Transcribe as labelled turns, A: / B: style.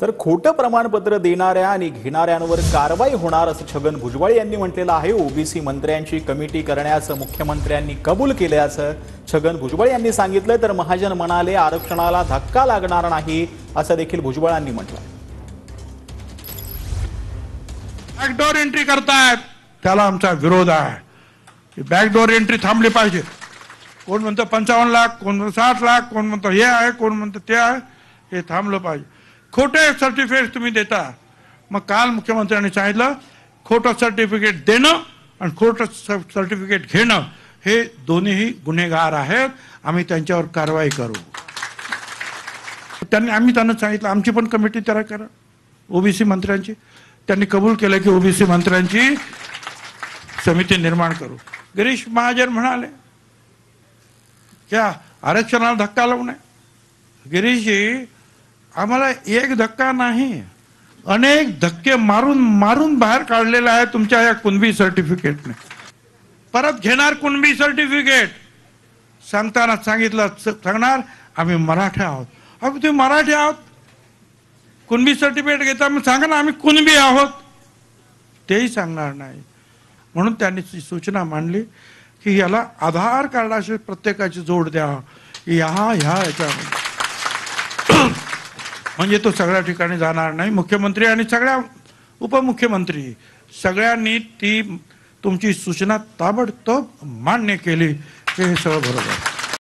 A: तर खोटं प्रमाणपत्र देणाऱ्या आणि घेणाऱ्यांवर कारवाई होणार असं छगन भुजबळ यांनी म्हटलेलं आहे। ओबीसी मंत्र्यांची कमिटी करण्याचं मुख्यमंत्र्यांनी कबूल केल्याचं छगन भुजबळ यांनी सांगितलं। तर महाजन म्हणाले आरक्षणाला धक्का लागणार नाही असं देखील भुजबळांनी म्हटलं।
B: बॅकडोर एंट्री करतायत त्याला आमचा विरोध आहे। बॅकडोर एंट्री थांबली पाहिजे। कोण म्हणतो 55 लाख, कोण म्हणतो 60 लाख, कोण म्हणतो हे आहे, कोण म्हणतो ते आहे, हे थांबलं पाहिजे। खोटे सर्टिफिकेट तुम्ही देता। मग काल मुख्यमंत्र्यांनी सांगितलं खोटं सर्टिफिकेट देणं आणि खोटं सर्टिफिकेट घेणं हे दोन्हीही गुन्हेगार आहेत, आम्ही त्यांच्यावर कारवाई करू। आम्ही त्यांना सांगितलं आमची पण कमिटी तयार करा ओबीसी मंत्र्यांची। त्यांनी कबूल केलं की ओबीसी मंत्र्यांची समिती निर्माण करू। गिरीश महाजन म्हणाले क्या आरक्षणाला धक्का लावू नये। गिरीशजी, आम्हाला एक धक्का नाही अनेक धक्के मारून मारून बाहेर काढलेला आहे तुमच्या या कुणबी सर्टिफिकेटने। परत घेणार कुणबी सर्टिफिकेट सांगताना सांगणार आम्ही मराठा आहोत। अहो तुम्ही मराठी आहोत, कुणबी सर्टिफिकेट घेता मग सांगा ना आम्ही कुणबी आहोत, तेही सांगणार नाही। म्हणून त्यांनी सूचना मांडली की याला आधार कार्डाशी प्रत्येकाची जोड द्या याच्यामध्ये, म्हणजे तो सगळ्या ठिकाणी जाणार नाही। मुख्यमंत्री आणि सगळ्या उपमुख्यमंत्री सगळ्यांनी ती तुमची सूचना ताबडतोब मान्य केली, हे सगळं बरोबर आहे।